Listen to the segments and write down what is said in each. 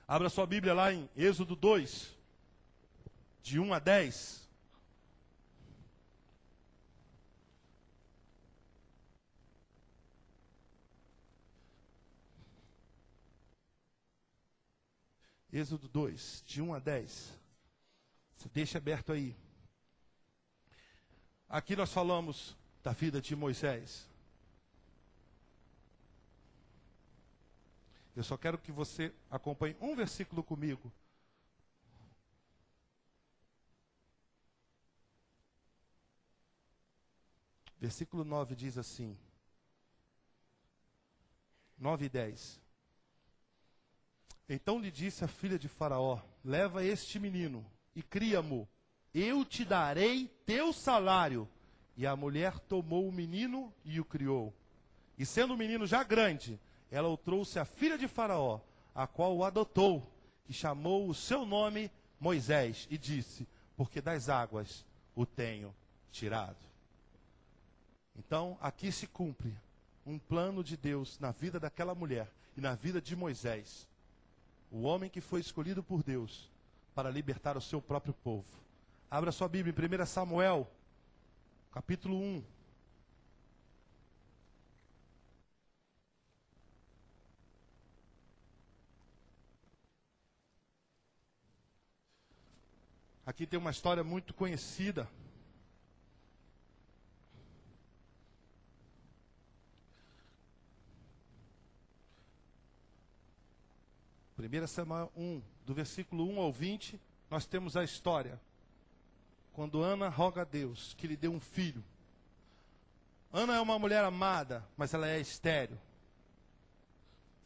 Abra sua Bíblia lá em Êxodo 2, de 1 a 10. Êxodo 2, de 1 a 10. Você deixa aberto aí. Aqui nós falamos da vida de Moisés. Eu só quero que você acompanhe um versículo comigo. Versículo 9 diz assim. 9 e 10. Então lhe disse a filha de Faraó: leva este menino e cria-mo. Eu te darei teu salário. E a mulher tomou o menino e o criou. E sendo o menino já grande, ela o trouxe à filha de Faraó, a qual o adotou, e chamou o seu nome Moisés, e disse: porque das águas o tenho tirado. Então, aqui se cumpre um plano de Deus na vida daquela mulher e na vida de Moisés, o homem que foi escolhido por Deus para libertar o seu próprio povo. Abra sua Bíblia em 1 Samuel, capítulo 1. Aqui tem uma história muito conhecida. Primeira Samuel 1, do versículo 1 ao 20, nós temos a história. Quando Ana roga a Deus que lhe dê um filho. Ana é uma mulher amada, mas ela é estéril.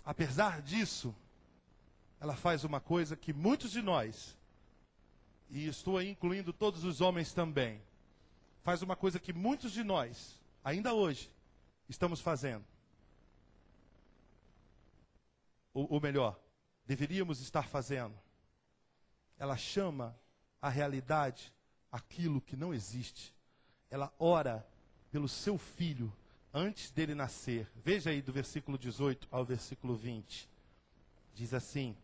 Apesar disso, ela faz uma coisa que muitos de nós, e estou aí incluindo todos os homens também, faz uma coisa que muitos de nós, ainda hoje, estamos fazendo. Ou melhor, deveríamos estar fazendo. Ela chama a realidade aquilo que não existe. Ela ora pelo seu filho antes dele nascer. Veja aí do versículo 18 ao versículo 20. Diz assim: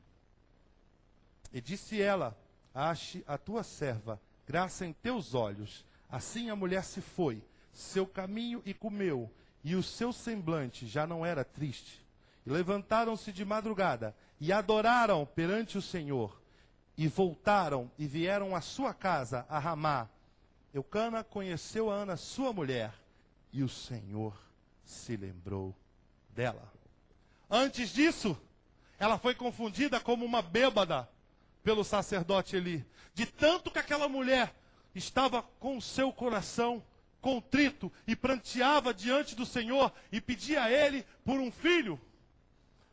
e disse ela: ache a tua serva graça em teus olhos. Assim a mulher se foi, seu caminho e comeu, e o seu semblante já não era triste. E levantaram-se de madrugada, e adoraram perante o Senhor. E voltaram, e vieram à sua casa, a Ramá. Eucana conheceu a Ana, sua mulher, e o Senhor se lembrou dela. Antes disso, ela foi confundida como uma bêbada pelo sacerdote Eli. De tanto que aquela mulher estava com o seu coração contrito e pranteava diante do Senhor e pedia a Ele por um filho.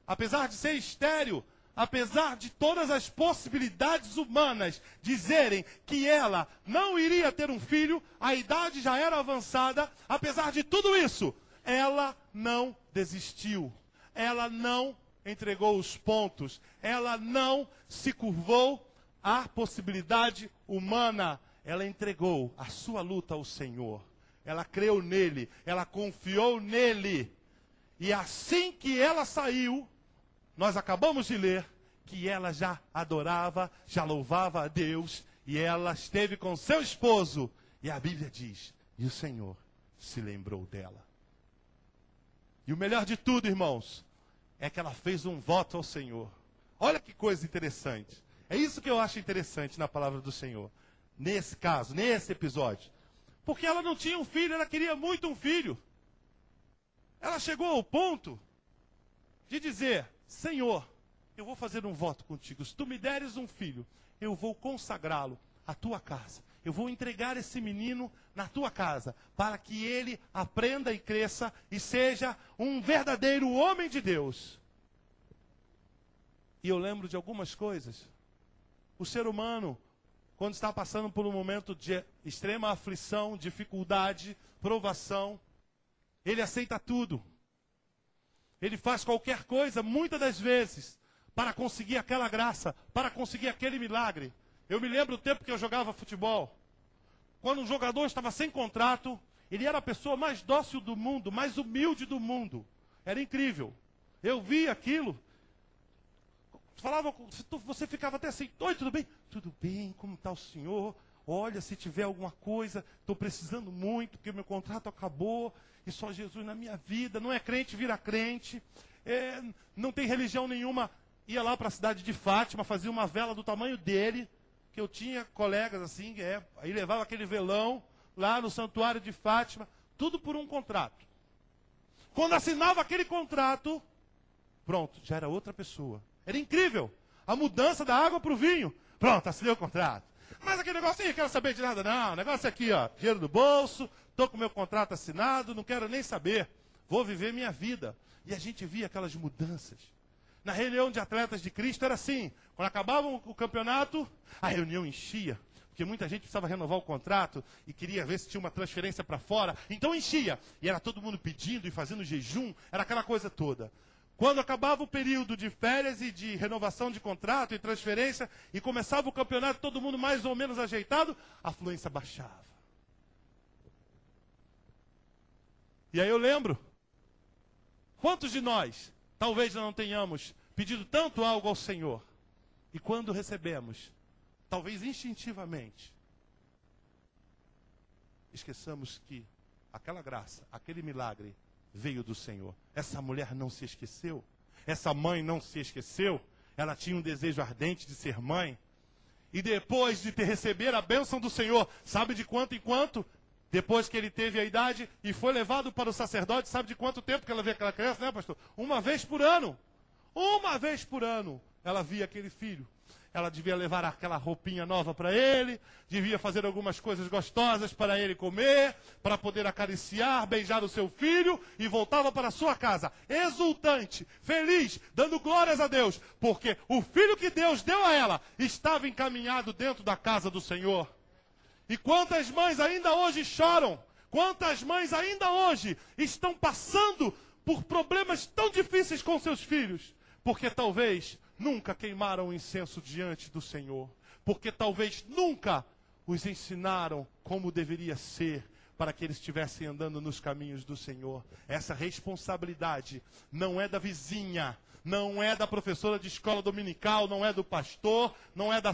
Apesar de ser estéril, apesar de todas as possibilidades humanas dizerem que ela não iria ter um filho, a idade já era avançada, apesar de tudo isso, ela não desistiu. Ela não entregou os pontos. Ela não se curvou à possibilidade humana. Ela entregou a sua luta ao Senhor. Ela creu nele, ela confiou nele. E assim que ela saiu, nós acabamos de ler que ela já adorava, já louvava a Deus, e ela esteve com seu esposo. E a Bíblia diz, e o Senhor se lembrou dela. E o melhor de tudo, irmãos, é que ela fez um voto ao Senhor. Olha que coisa interessante. É isso que eu acho interessante na palavra do Senhor. Nesse caso, nesse episódio. Porque ela não tinha um filho, ela queria muito um filho. Ela chegou ao ponto de dizer: Senhor, eu vou fazer um voto contigo. Se tu me deres um filho, eu vou consagrá-lo à tua casa. Eu vou entregar esse menino na tua casa, para que ele aprenda e cresça e seja um verdadeiro homem de Deus. E eu lembro de algumas coisas. O ser humano, quando está passando por um momento de extrema aflição, dificuldade, provação, ele aceita tudo. Ele faz qualquer coisa, muitas das vezes, para conseguir aquela graça, para conseguir aquele milagre. Eu me lembro do tempo que eu jogava futebol. Quando um jogador estava sem contrato, ele era a pessoa mais dócil do mundo, mais humilde do mundo. Era incrível. Eu vi aquilo. você ficava até assim, oi, tudo bem? Tudo bem, como está o senhor? Olha, se tiver alguma coisa, estou precisando muito, porque o meu contrato acabou, e só Jesus na minha vida, não é crente, vira crente, não tem religião nenhuma. Ia lá para a cidade de Fátima, fazia uma vela do tamanho dele, que eu tinha colegas assim, aí levava aquele velão lá no santuário de Fátima, tudo por um contrato. Quando assinava aquele contrato, pronto, já era outra pessoa. Era incrível. A mudança da água para o vinho. Pronto, assinei o contrato. Mas aquele negocinho, quero saber de nada não. O negócio é aqui, ó, dinheiro do bolso, estou com o meu contrato assinado, não quero nem saber. Vou viver minha vida. E a gente via aquelas mudanças. Na reunião de atletas de Cristo era assim. Quando acabava o campeonato, a reunião enchia. Porque muita gente precisava renovar o contrato e queria ver se tinha uma transferência para fora. Então enchia. E era todo mundo pedindo e fazendo jejum. Era aquela coisa toda. Quando acabava o período de férias e de renovação de contrato e transferência, e começava o campeonato, todo mundo mais ou menos ajeitado, a afluência baixava. E aí eu lembro, quantos de nós, talvez não tenhamos pedido tanto algo ao Senhor, e quando recebemos, talvez instintivamente, esqueçamos que aquela graça, aquele milagre, veio do Senhor. Essa mulher não se esqueceu. Essa mãe não se esqueceu. Ela tinha um desejo ardente de ser mãe. E depois de receber a bênção do Senhor, sabe de quanto em quanto? Depois que ele teve a idade e foi levado para o sacerdote, sabe de quanto tempo que ela via aquela criança, né, pastor? Uma vez por ano. Uma vez por ano ela via aquele filho. Ela devia levar aquela roupinha nova para ele, devia fazer algumas coisas gostosas para ele comer, para poder acariciar, beijar o seu filho, e voltava para a sua casa, exultante, feliz, dando glórias a Deus, porque o filho que Deus deu a ela estava encaminhado dentro da casa do Senhor. E quantas mães ainda hoje choram, quantas mães ainda hoje estão passando por problemas tão difíceis com seus filhos, porque talvez nunca queimaram o incenso diante do Senhor, porque talvez nunca os ensinaram como deveria ser, para que eles estivessem andando nos caminhos do Senhor. Essa responsabilidade não é da vizinha, não é da professora de escola dominical, não é do pastor, não é da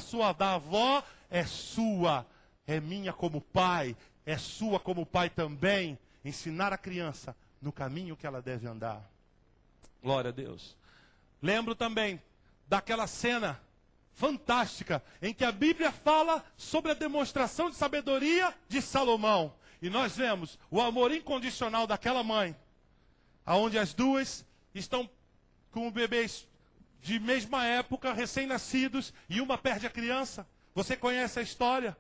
avó, é sua, é minha como pai, é sua como pai também, ensinar a criança no caminho que ela deve andar. Glória a Deus. Lembro também daquela cena fantástica em que a Bíblia fala sobre a demonstração de sabedoria de Salomão. E nós vemos o amor incondicional daquela mãe, aonde as duas estão com bebês de mesma época, recém-nascidos, e uma perde a criança. Você conhece a história?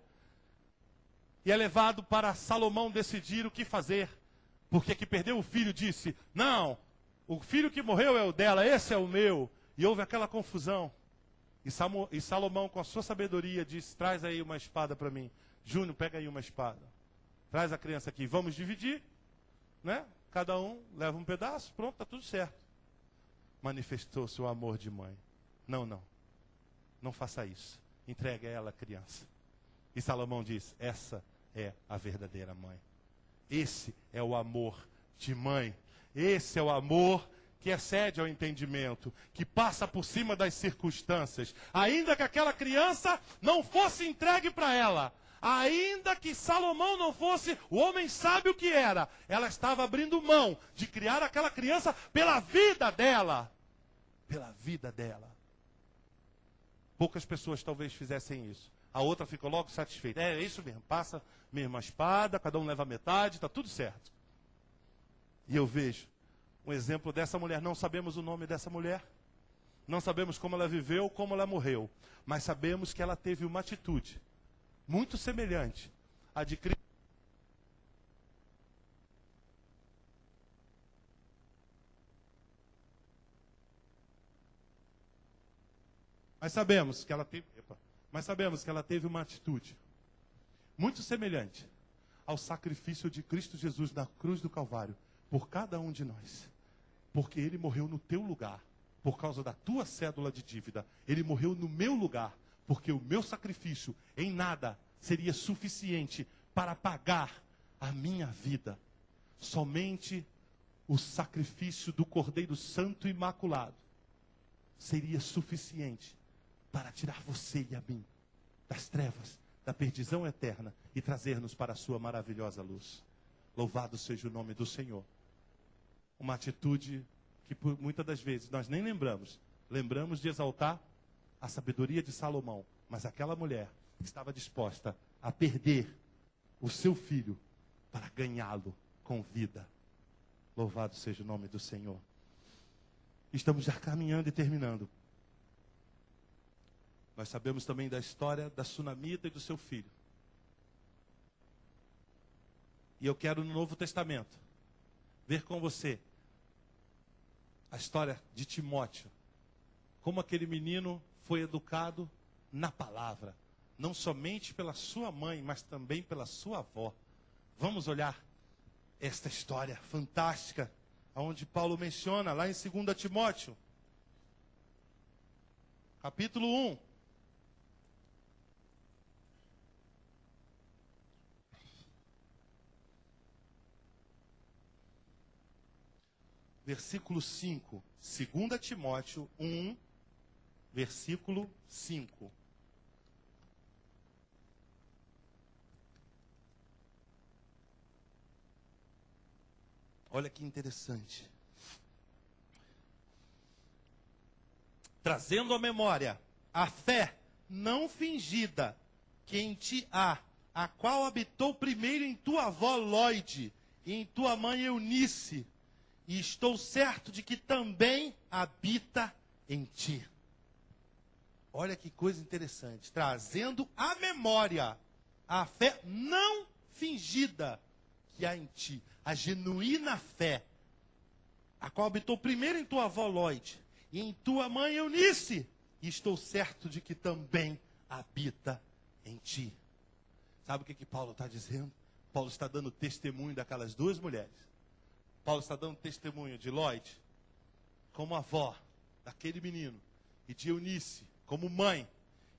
E é levado para Salomão decidir o que fazer. Porque que perdeu o filho disse, não, o filho que morreu é o dela, esse é o meu. E houve aquela confusão. E Salomão, com a sua sabedoria, disse, traz aí uma espada para mim. Júnior, pega aí uma espada. Traz a criança aqui, vamos dividir. Né? Cada um leva um pedaço, pronto, está tudo certo. Manifestou-se o amor de mãe. Não, não. Não faça isso. Entregue a ela a criança. E Salomão diz, essa é a verdadeira mãe. Esse é o amor de mãe. Esse é o amor que excede ao entendimento, que passa por cima das circunstâncias. Ainda que aquela criança não fosse entregue para ela, ainda que Salomão não fosse o homem sábio que era, ela estava abrindo mão de criar aquela criança pela vida dela. Pela vida dela. Poucas pessoas talvez fizessem isso. A outra ficou logo satisfeita. É isso mesmo, passa a mesma espada, cada um leva metade, está tudo certo. E eu vejo um exemplo dessa mulher. Não sabemos o nome dessa mulher. Não sabemos como ela viveu, como ela morreu. Mas sabemos que ela teve uma atitude muito semelhante à de Cristo. Mas sabemos que ela teve uma atitude muito semelhante ao sacrifício de Cristo Jesus na cruz do Calvário por cada um de nós. Porque ele morreu no teu lugar, por causa da tua cédula de dívida. Ele morreu no meu lugar, porque o meu sacrifício em nada seria suficiente para pagar a minha vida. Somente o sacrifício do Cordeiro Santo e Imaculado seria suficiente para tirar você e a mim das trevas, da perdição eterna e trazer-nos para a sua maravilhosa luz. Louvado seja o nome do Senhor. Uma atitude que muitas das vezes nós nem lembramos. Lembramos de exaltar a sabedoria de Salomão. Mas aquela mulher estava disposta a perder o seu filho para ganhá-lo com vida. Louvado seja o nome do Senhor. Estamos já caminhando e terminando. Nós sabemos também da história da sunamita e do seu filho. E eu quero no Novo Testamento ver com você a história de Timóteo. Como aquele menino foi educado na palavra. Não somente pela sua mãe, mas também pela sua avó. Vamos olhar esta história fantástica, onde Paulo menciona lá em 2 Timóteo. Capítulo 1. Versículo 5. 2 Timóteo 1, versículo 5. Olha que interessante. Trazendo à memória a fé não fingida que em ti há, a qual habitou primeiro em tua avó Lóide e em tua mãe Eunice, e estou certo de que também habita em ti. Olha que coisa interessante. Trazendo à memória a fé não fingida que há em ti. A genuína fé, a qual habitou primeiro em tua avó Lóide e em tua mãe Eunice. E estou certo de que também habita em ti. Sabe o que Paulo está dizendo? Paulo está dando testemunho daquelas duas mulheres. Paulo está dando testemunho de Lóide como avó daquele menino e de Eunice como mãe,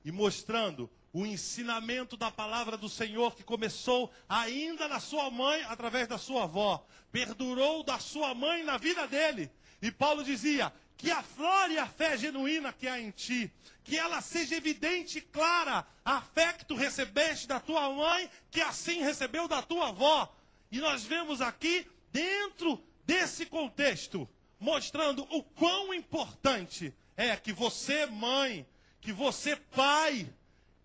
e mostrando o ensinamento da palavra do Senhor que começou ainda na sua mãe, através da sua avó, perdurou da sua mãe na vida dele. E Paulo dizia que aflore a fé genuína que há em ti, que ela seja evidente e clara, a fé que tu recebeste da tua mãe, que assim recebeu da tua avó. E nós vemos aqui, dentro desse contexto, mostrando o quão importante é que você, mãe, que você, pai,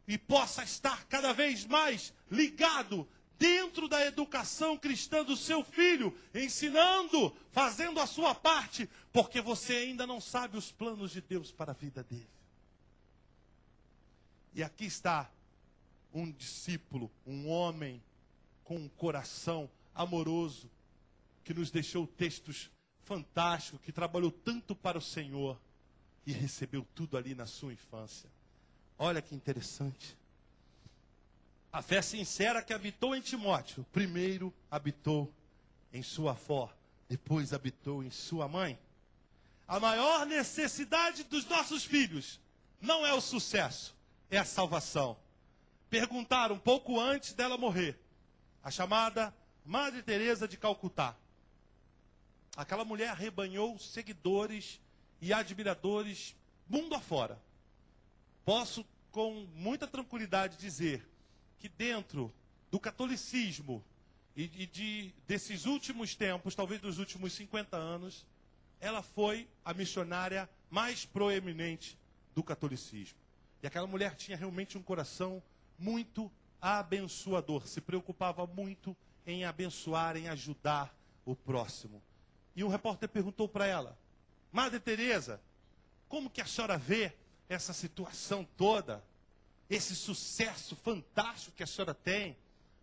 e possa estar cada vez mais ligado dentro da educação cristã do seu filho, ensinando, fazendo a sua parte, porque você ainda não sabe os planos de Deus para a vida dele. E aqui está um discípulo, um homem com um coração amoroso, que nos deixou textos fantásticos, que trabalhou tanto para o Senhor e recebeu tudo ali na sua infância. Olha que interessante. A fé sincera que habitou em Timóteo, primeiro habitou em sua avó, depois habitou em sua mãe. A maior necessidade dos nossos filhos não é o sucesso, é a salvação. Perguntaram um pouco antes dela morrer, a chamada Madre Teresa de Calcutá. Aquela mulher arrebanhou seguidores e admiradores mundo afora. Posso com muita tranquilidade dizer que dentro do catolicismo desses últimos tempos, talvez dos últimos 50 anos, ela foi a missionária mais proeminente do catolicismo. E aquela mulher tinha realmente um coração muito abençoador, se preocupava muito em abençoar, em ajudar o próximo. E um repórter perguntou para ela: Madre Teresa, como que a senhora vê essa situação toda? Esse sucesso fantástico que a senhora tem?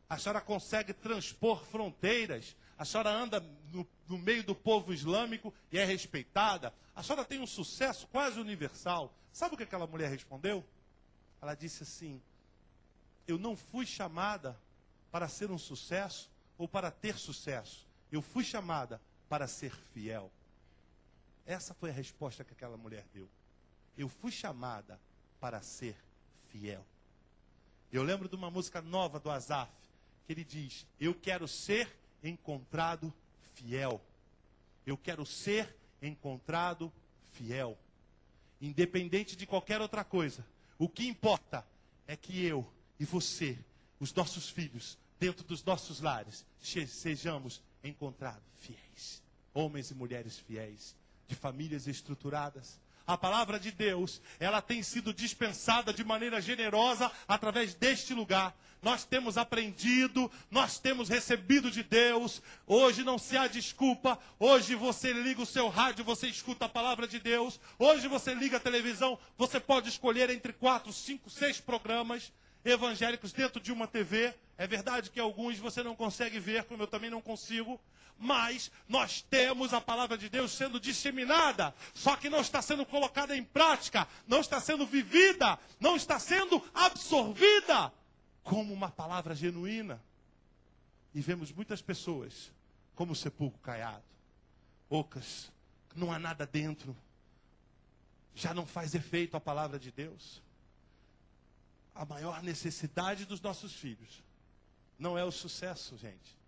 A senhora consegue transpor fronteiras? A senhora anda no meio do povo islâmico e é respeitada? A senhora tem um sucesso quase universal. Sabe o que aquela mulher respondeu? Ela disse assim: eu não fui chamada para ser um sucesso ou para ter sucesso. Eu fui chamada para ser fiel. Essa foi a resposta que aquela mulher deu. Eu fui chamada para ser fiel. Eu lembro de uma música nova do Asaf, que ele diz: eu quero ser encontrado fiel. Eu quero ser encontrado fiel. independente de qualquer outra coisa, o que importa é que eu e você, os nossos filhos, dentro dos nossos lares, sejamos encontrados fiéis. Homens e mulheres fiéis, de famílias estruturadas. A palavra de Deus, ela tem sido dispensada de maneira generosa através deste lugar. Nós temos aprendido, nós temos recebido de Deus. Hoje não se há desculpa. Hoje você liga o seu rádio, você escuta a palavra de Deus. Hoje você liga a televisão, você pode escolher entre 4, 5, 6 programas evangélicos dentro de uma TV. É verdade que alguns você não consegue ver, como eu também não consigo. Mas nós temos a palavra de Deus sendo disseminada, só que não está sendo colocada em prática, não está sendo vivida, não está sendo absorvida como uma palavra genuína. E vemos muitas pessoas como sepulcro caiado, ocas, não há nada dentro, já não faz efeito a palavra de Deus. A maior necessidade dos nossos filhos não é o sucesso, gente.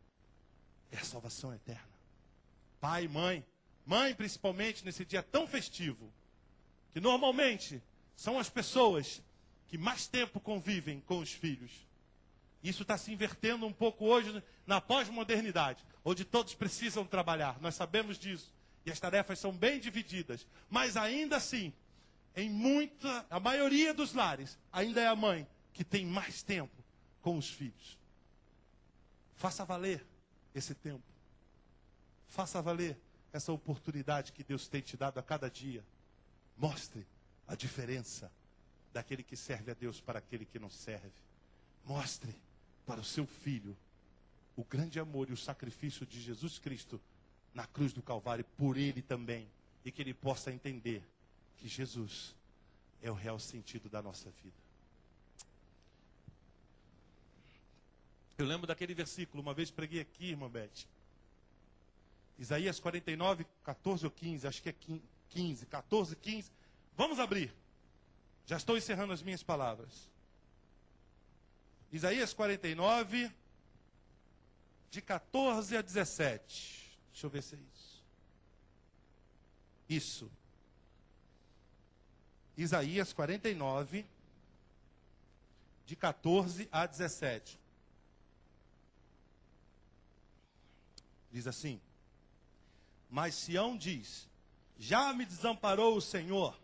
É a salvação eterna. Pai, mãe principalmente nesse dia tão festivo, que normalmente são as pessoas que mais tempo convivem com os filhos. Isso está se invertendo um pouco hoje na pós-modernidade, onde todos precisam trabalhar. Nós sabemos disso. E as tarefas são bem divididas. Mas ainda assim, a maioria dos lares, ainda é a mãe que tem mais tempo com os filhos. Faça valer esse tempo. Faça valer essa oportunidade que Deus tem te dado a cada dia. Mostre a diferença daquele que serve a Deus para aquele que não serve. Mostre para o seu filho o grande amor e o sacrifício de Jesus Cristo na cruz do Calvário por ele também. E que ele possa entender que Jesus é o real sentido da nossa vida. Eu lembro daquele versículo, uma vez preguei aqui, irmã Beth. Isaías 49, 14 ou 15, acho que é 15, 14, 15. Vamos abrir. Já estou encerrando as minhas palavras. Isaías 49, de 14 a 17. Deixa eu ver se é isso. Isso. Isaías 49, de 14 a 17. Diz assim: Mas Sião diz: já me desamparou o Senhor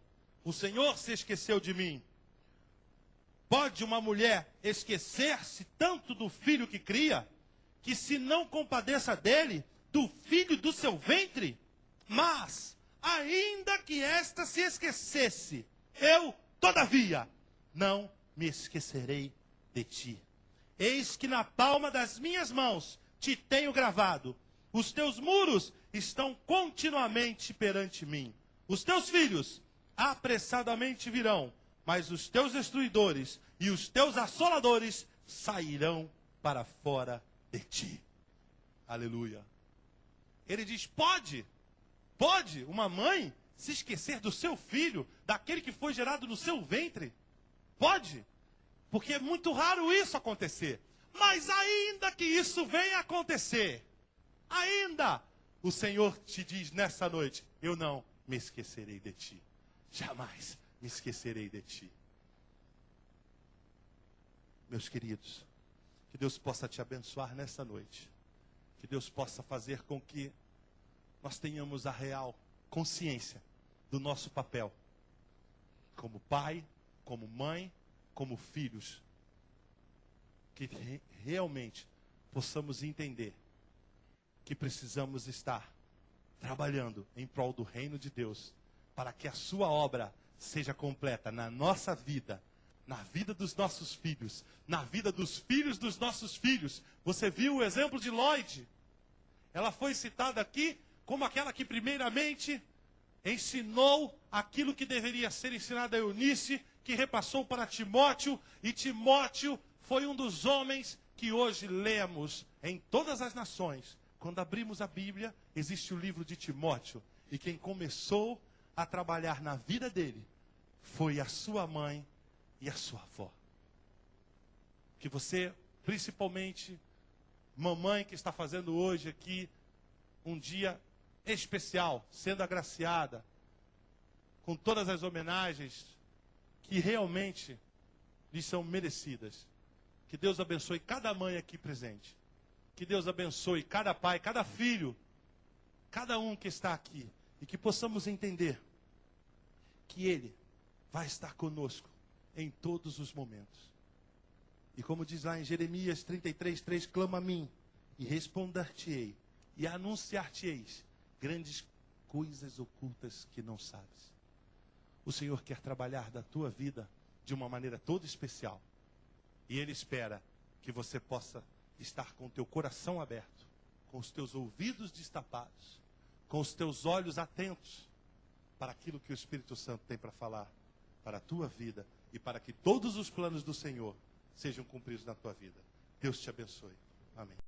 se esqueceu de mim. Pode uma mulher esquecer-se tanto do filho que cria, que se não compadeça dele, do filho do seu ventre? Mas, ainda que esta se esquecesse, eu, todavia, não me esquecerei de ti. Eis que na palma das minhas mãos te tenho gravado. Os teus muros estão continuamente perante mim. Os teus filhos apressadamente virão, mas os teus destruidores e os teus assoladores sairão para fora de ti. Aleluia. Ele diz, pode uma mãe se esquecer do seu filho, daquele que foi gerado no seu ventre? Pode, porque é muito raro isso acontecer. Mas ainda que isso venha a acontecer, ainda o Senhor te diz nessa noite, eu não me esquecerei de ti. Jamais me esquecerei de ti. Meus queridos, que Deus possa te abençoar nessa noite. Que Deus possa fazer com que nós tenhamos a real consciência do nosso papel. Como pai, como mãe, como filhos. Que realmente possamos entender que precisamos estar trabalhando em prol do reino de Deus, para que a sua obra seja completa na nossa vida, na vida dos nossos filhos, na vida dos filhos dos nossos filhos. Você viu o exemplo de Lloyd? Ela foi citada aqui como aquela que primeiramente ensinou aquilo que deveria ser ensinado a Eunice, que repassou para Timóteo, e Timóteo foi um dos homens que hoje lemos em todas as nações. Quando abrimos a Bíblia, existe o livro de Timóteo. E quem começou a trabalhar na vida dele foi a sua mãe e a sua avó. Que você, principalmente, mamãe que está fazendo hoje aqui um dia especial, sendo agraciada com todas as homenagens que realmente lhes são merecidas. Que Deus abençoe cada mãe aqui presente. Que Deus abençoe cada pai, cada filho, cada um que está aqui. E que possamos entender que Ele vai estar conosco em todos os momentos. E como diz lá em Jeremias 33:3, clama a mim e responder-te-ei e anunciar-te-eis grandes coisas ocultas que não sabes. O Senhor quer trabalhar da tua vida de uma maneira toda especial. E Ele espera que você possa estar com o teu coração aberto, com os teus ouvidos destapados, com os teus olhos atentos para aquilo que o Espírito Santo tem para falar para a tua vida e para que todos os planos do Senhor sejam cumpridos na tua vida. Deus te abençoe. Amém.